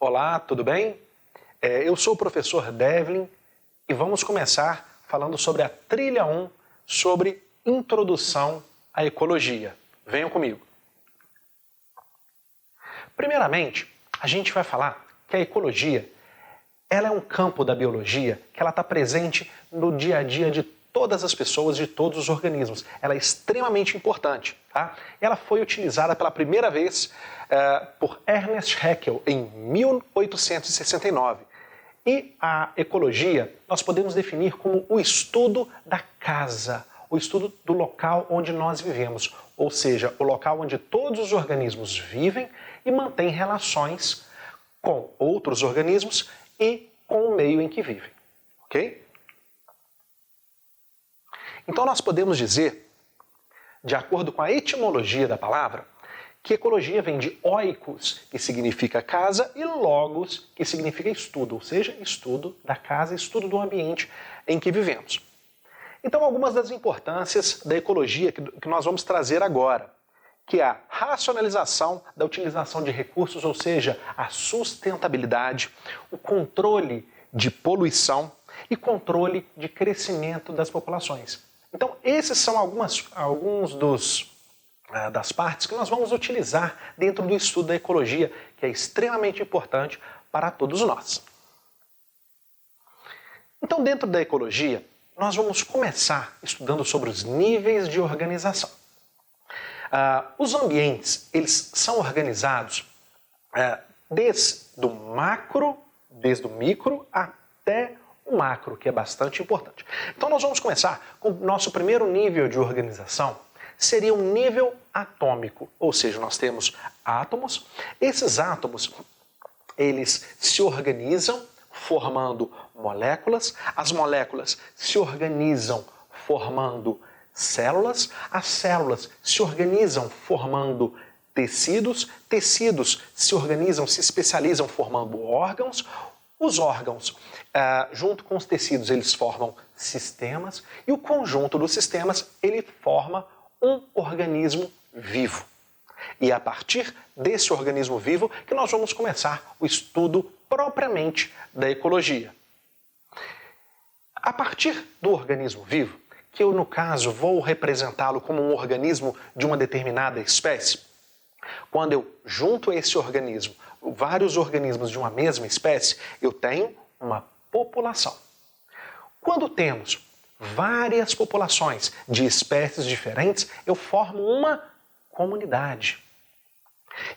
Olá, tudo bem? Eu sou o professor Devlin e vamos começar falando sobre a trilha 1, sobre introdução à ecologia. Venham comigo. Primeiramente, a gente vai falar que a ecologia ela é um campo da biologia que ela está presente no dia a dia de todas as pessoas, de todos os organismos. Ela é extremamente importante. Tá? Ela foi utilizada pela primeira vez por Ernest Haeckel em 1869. E a ecologia nós podemos definir como o estudo da casa, o estudo do local onde nós vivemos, ou seja, o local onde todos os organismos vivem e mantêm relações com outros organismos e com o meio em que vivem. Ok? Então nós podemos dizer, de acordo com a etimologia da palavra, que ecologia vem de oikos, que significa casa, e logos, que significa estudo, ou seja, estudo da casa, estudo do ambiente em que vivemos. Então, algumas das importâncias da ecologia que nós vamos trazer agora, que é a racionalização da utilização de recursos, ou seja, a sustentabilidade, o controle de poluição e controle de crescimento das populações. Então, esses são alguns das partes que nós vamos utilizar dentro do estudo da ecologia, que é extremamente importante para todos nós. Então, dentro da ecologia, nós vamos começar estudando sobre os níveis de organização. Os ambientes, eles são organizados desde o micro até o macro, que é bastante importante. Então nós vamos começar com o nosso primeiro nível de organização, seria um nível atômico, ou seja, nós temos átomos. Esses átomos, eles se organizam formando moléculas, as moléculas se organizam formando células, as células se organizam formando tecidos, tecidos se organizam, se especializam formando órgãos, os órgãos, junto com os tecidos, eles formam sistemas e o conjunto dos sistemas, ele forma um organismo vivo. E é a partir desse organismo vivo que nós vamos começar o estudo propriamente da ecologia. A partir do organismo vivo, que eu no caso vou representá-lo como um organismo de uma determinada espécie, quando eu junto a esse organismo vários organismos de uma mesma espécie, eu tenho uma população. Quando temos várias populações de espécies diferentes, eu formo uma comunidade.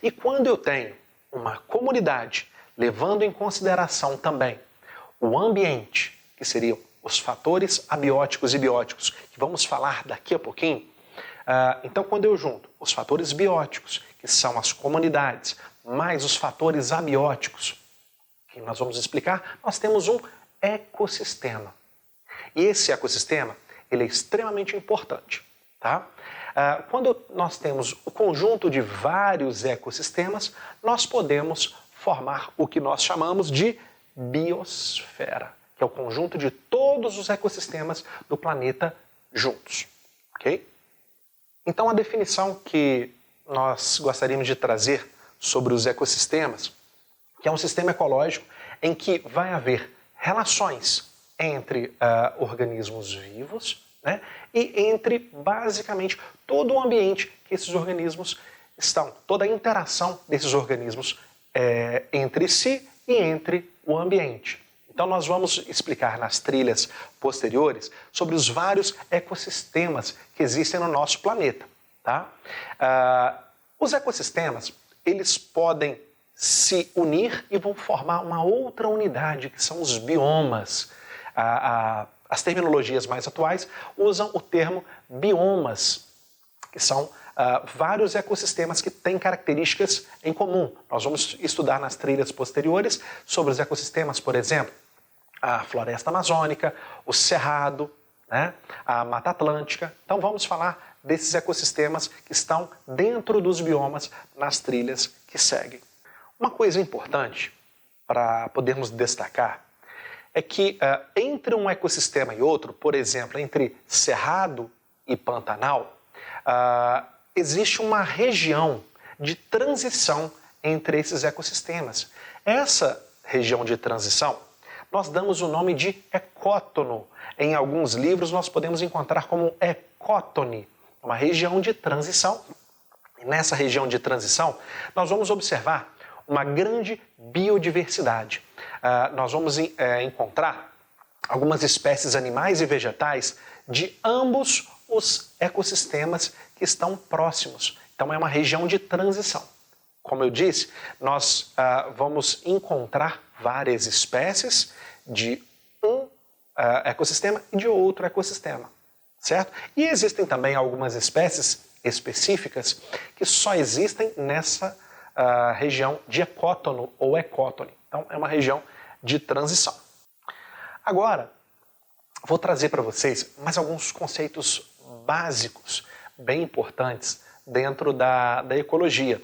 E quando eu tenho uma comunidade, levando em consideração também o ambiente, que seriam os fatores abióticos e bióticos, que vamos falar daqui a pouquinho, então quando eu junto os fatores bióticos, que são as comunidades, mais os fatores abióticos, que nós vamos explicar, nós temos um ecossistema. E esse ecossistema, ele é extremamente importante. Tá? Quando nós temos o conjunto de vários ecossistemas, nós podemos formar o que nós chamamos de biosfera, que é o conjunto de todos os ecossistemas do planeta juntos. Ok? Então a definição que nós gostaríamos de trazer sobre os ecossistemas, que é um sistema ecológico em que vai haver relações entre organismos vivos, né, e entre, basicamente, todo o ambiente que esses organismos estão, toda a interação desses organismos entre si e entre o ambiente. Então nós vamos explicar nas trilhas posteriores sobre os vários ecossistemas que existem no nosso planeta. Tá? Os ecossistemas, eles podem se unir e vão formar uma outra unidade, que são os biomas. As terminologias mais atuais usam o termo biomas, que são vários ecossistemas que têm características em comum. Nós vamos estudar nas trilhas posteriores sobre os ecossistemas, por exemplo, a floresta amazônica, o cerrado, né, a Mata Atlântica. Então vamos falar desses ecossistemas que estão dentro dos biomas nas trilhas que seguem. Uma coisa importante para podermos destacar é que entre um ecossistema e outro, por exemplo, entre Cerrado e Pantanal, existe uma região de transição entre esses ecossistemas. Essa região de transição, nós damos o nome de ecótono. Em alguns livros nós podemos encontrar como ecótone, uma região de transição. E nessa região de transição, nós vamos observar uma grande biodiversidade. Nós vamos encontrar algumas espécies animais e vegetais de ambos os ecossistemas que estão próximos. Então é uma região de transição. Como eu disse, nós vamos encontrar várias espécies de um ecossistema e de outro ecossistema, certo? E existem também algumas espécies específicas que só existem nessa região de ecótono ou ecótone. Então é uma região de transição. Agora, vou trazer para vocês mais alguns conceitos básicos, bem importantes, dentro da ecologia,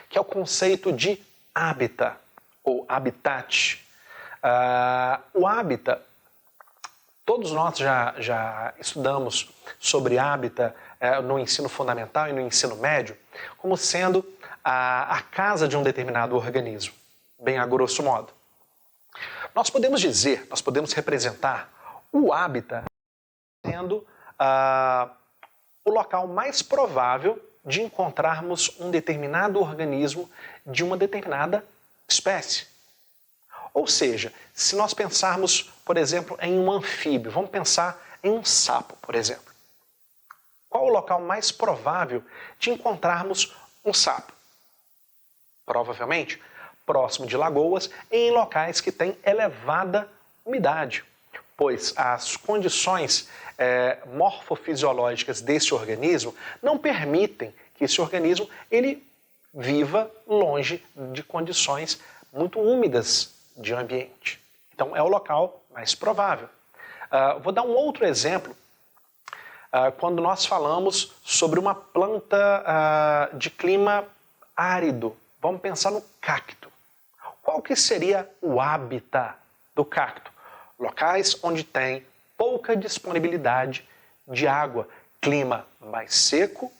que é o conceito de hábitat ou habitat. O hábitat, todos nós já estudamos sobre hábitat no ensino fundamental e no ensino médio, como sendo a casa de um determinado organismo, bem a grosso modo. Nós podemos dizer, nós podemos representar o hábitat sendo o local mais provável de encontrarmos um determinado organismo de uma determinada espécie. Ou seja, se nós pensarmos, por exemplo, em um anfíbio, vamos pensar em um sapo, por exemplo. Qual o local mais provável de encontrarmos um sapo? Provavelmente próximo de lagoas e em locais que têm elevada umidade, pois as condições morfofisiológicas desse organismo não permitem que esse organismo ele viva longe de condições muito úmidas de ambiente. Então é o local mais provável. Vou dar um outro exemplo quando nós falamos sobre uma planta de clima árido. Vamos pensar no cacto. Qual que seria o hábitat do cacto? Locais onde tem pouca disponibilidade de água, clima mais seco,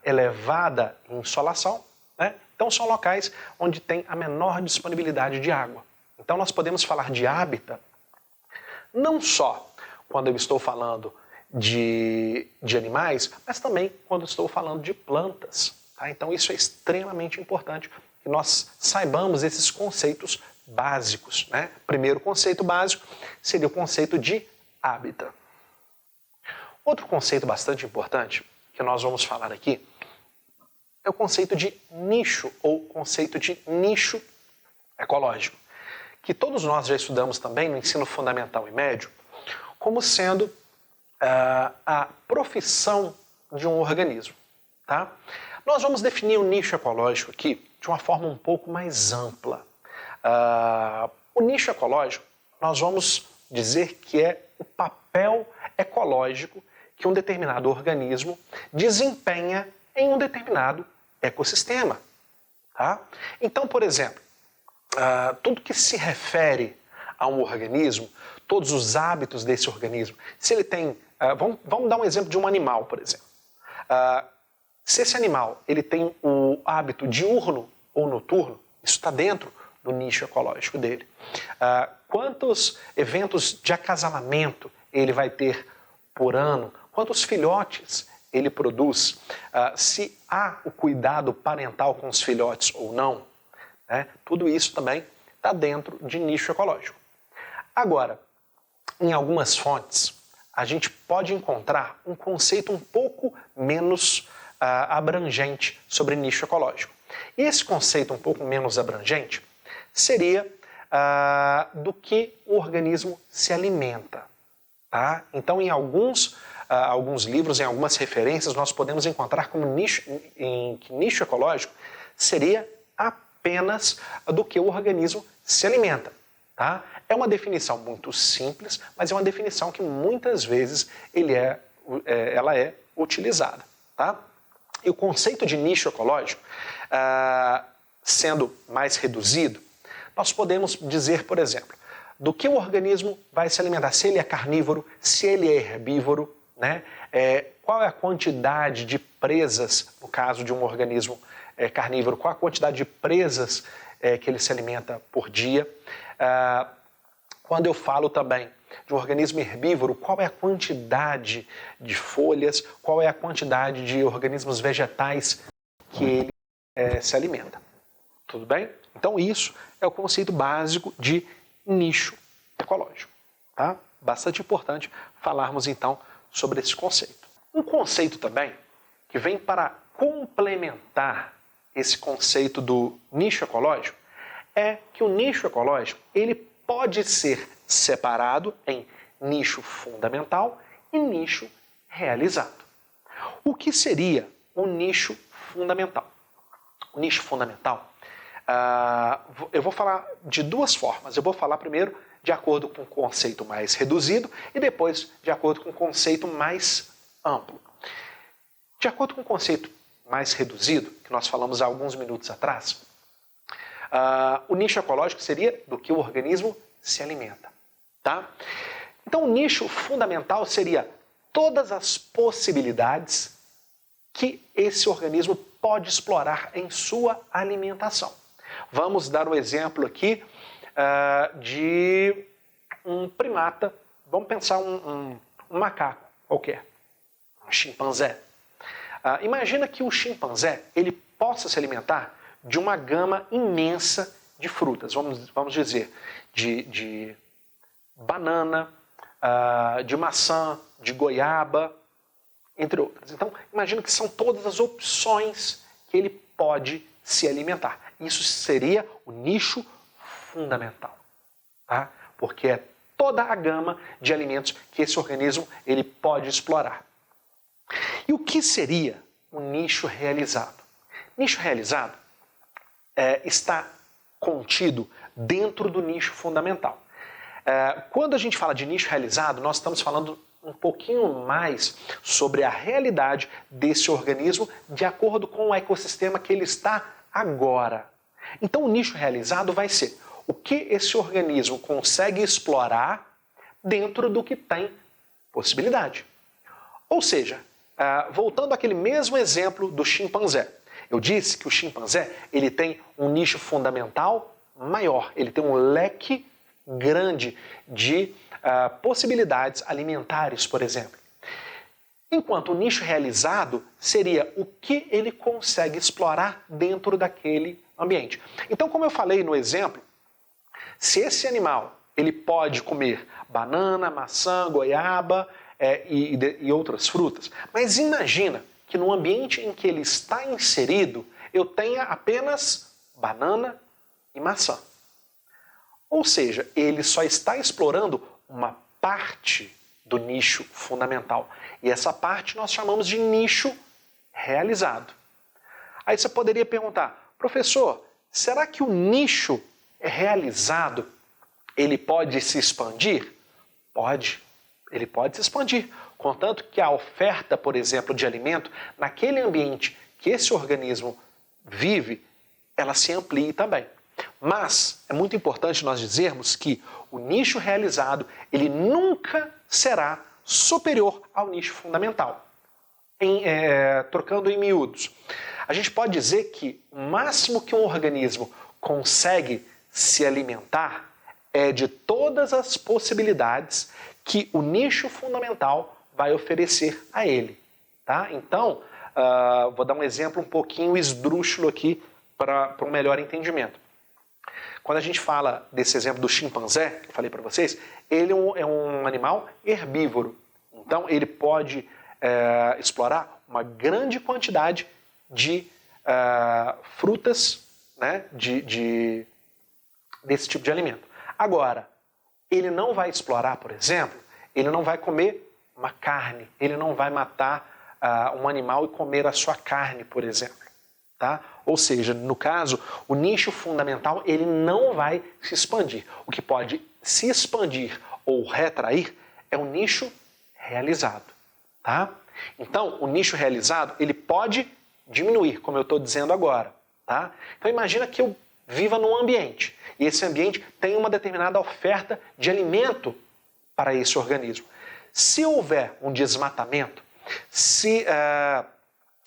elevada insolação, né? Então são locais onde tem a menor disponibilidade de água. Então nós podemos falar de hábitat não só quando eu estou falando de animais, mas também quando estou falando de plantas. Tá? Então isso é extremamente importante que nós saibamos esses conceitos básicos, né? Primeiro conceito básico seria o conceito de hábitat. Outro conceito bastante importante que nós vamos falar aqui é o conceito de nicho ou conceito de nicho ecológico, que todos nós já estudamos também no ensino fundamental e médio, como sendo a profissão de um organismo. Tá? Nós vamos definir o nicho ecológico aqui de uma forma um pouco mais ampla. O nicho ecológico, nós vamos dizer que é o papel ecológico que um determinado organismo desempenha em um determinado ecossistema. Tá? Então, por exemplo, tudo que se refere a um organismo, todos os hábitos desse organismo, se ele tem... vamos dar um exemplo de um animal, por exemplo. Se esse animal ele tem o hábito diurno ou noturno, isso está dentro do nicho ecológico dele. Quantos eventos de acasalamento ele vai ter por ano? Quantos filhotes ele produz? Se há o cuidado parental com os filhotes ou não? Né? Tudo isso também está dentro de nicho ecológico. Agora, em algumas fontes, a gente pode encontrar um conceito um pouco menos abrangente sobre nicho ecológico. E esse conceito um pouco menos abrangente seria do que o organismo se alimenta. Tá? Então, em alguns livros, em algumas referências, nós podemos encontrar como nicho ecológico seria apenas do que o organismo se alimenta. Tá? É uma definição muito simples, mas é uma definição que muitas vezes ela é utilizada. Tá? E o conceito de nicho ecológico, sendo mais reduzido, nós podemos dizer, por exemplo, do que o organismo vai se alimentar, se ele é carnívoro, se ele é herbívoro, né? Qual é a quantidade de presas, no caso de um organismo carnívoro, qual a quantidade de presas que ele se alimenta por dia. Quando eu falo também de um organismo herbívoro, qual é a quantidade de folhas, qual é a quantidade de organismos vegetais que ele se alimenta. Tudo bem? Então isso é o conceito básico de nicho ecológico. Tá? Bastante importante falarmos então sobre esse conceito. Um conceito também que vem para complementar esse conceito do nicho ecológico é que o nicho ecológico ele pode ser separado em nicho fundamental e nicho realizado. O que seria o nicho fundamental? O nicho fundamental, eu vou falar de duas formas. Eu vou falar primeiro de acordo com o conceito mais reduzido e depois de acordo com o conceito mais amplo. De acordo com o conceito mais reduzido, que nós falamos há alguns minutos atrás, o nicho ecológico seria do que o organismo se alimenta. Tá? Então o nicho fundamental seria todas as possibilidades que esse organismo pode explorar em sua alimentação. Vamos dar um exemplo aqui de um primata. Vamos pensar um macaco qualquer, um chimpanzé. Imagina que o chimpanzé ele possa se alimentar de uma gama imensa de frutas. Vamos dizer, de banana, de maçã, de goiaba, entre outras. Então, imagina que são todas as opções que ele pode se alimentar. Isso seria o nicho fundamental, tá? Porque é toda a gama de alimentos que esse organismo ele pode explorar. E o que seria o nicho realizado? Nicho realizado está contido dentro do nicho fundamental. Quando a gente fala de nicho realizado, nós estamos falando um pouquinho mais sobre a realidade desse organismo de acordo com o ecossistema que ele está agora. Então o nicho realizado vai ser o que esse organismo consegue explorar dentro do que tem possibilidade. Ou seja, voltando àquele mesmo exemplo do chimpanzé. Eu disse que o chimpanzé ele tem um nicho fundamental maior, ele tem um leque grande de possibilidades alimentares, por exemplo. Enquanto o nicho realizado seria o que ele consegue explorar dentro daquele ambiente. Então, como eu falei no exemplo, se esse animal ele pode comer banana, maçã, goiaba e outras frutas, mas imagina que no ambiente em que ele está inserido eu tenha apenas banana e maçã. Ou seja, ele só está explorando uma parte do nicho fundamental. E essa parte nós chamamos de nicho realizado. Aí você poderia perguntar, professor, será que o nicho realizado ele pode se expandir? Pode, ele pode se expandir. Contanto que a oferta, por exemplo, de alimento, naquele ambiente que esse organismo vive, ela se amplie também. Mas é muito importante nós dizermos que o nicho realizado ele nunca será superior ao nicho fundamental. Trocando em miúdos, a gente pode dizer que o máximo que um organismo consegue se alimentar é de todas as possibilidades que o nicho fundamental vai oferecer a ele. Tá? Então, vou dar um exemplo um pouquinho esdrúxulo aqui para um melhor entendimento. Quando a gente fala desse exemplo do chimpanzé, que eu falei para vocês, ele é um animal herbívoro. Então, ele pode explorar uma grande quantidade de frutas, né, desse tipo de alimento. Agora, ele não vai explorar, por exemplo, ele não vai comer uma carne, ele não vai matar um animal e comer a sua carne, por exemplo. Tá? Ou seja, no caso, o nicho fundamental ele não vai se expandir. O que pode se expandir ou retrair é o nicho realizado. Tá? Então, o nicho realizado ele pode diminuir, como eu estou dizendo agora. Tá? Então, imagina que eu viva num ambiente e esse ambiente tem uma determinada oferta de alimento para esse organismo. Se houver um desmatamento, se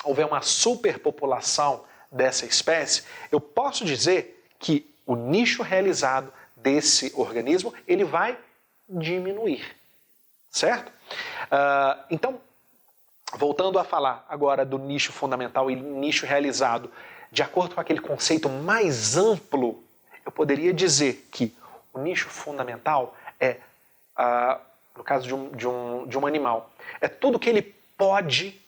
houver uma superpopulação dessa espécie, eu posso dizer que o nicho realizado desse organismo ele vai diminuir, certo? Então, voltando a falar agora do nicho fundamental e nicho realizado, de acordo com aquele conceito mais amplo, eu poderia dizer que o nicho fundamental é, no caso de um animal, é tudo que ele pode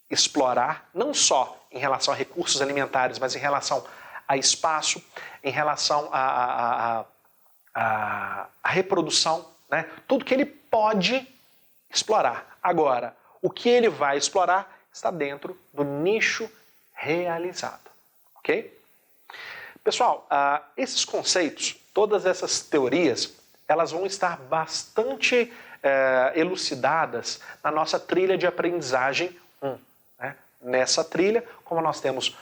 explorar, não só em relação a recursos alimentares, mas em relação a espaço, em relação a reprodução, né? Tudo que ele pode explorar. Agora, o que ele vai explorar está dentro do nicho realizado, ok? Pessoal, esses conceitos, todas essas teorias, elas vão estar bastante elucidadas na nossa trilha de aprendizagem 1. Né? Nessa trilha, como nós temos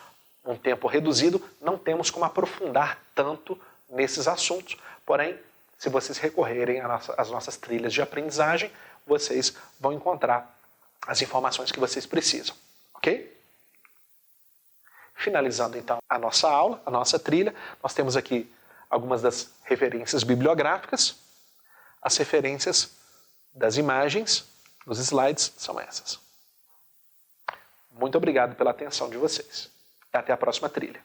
um tempo reduzido, não temos como aprofundar tanto nesses assuntos. Porém, se vocês recorrerem às nossas trilhas de aprendizagem, vocês vão encontrar as informações que vocês precisam, ok? Finalizando então a nossa aula, a nossa trilha, nós temos aqui algumas das referências bibliográficas. As referências das imagens nos slides são essas. Muito obrigado pela atenção de vocês. E até a próxima trilha.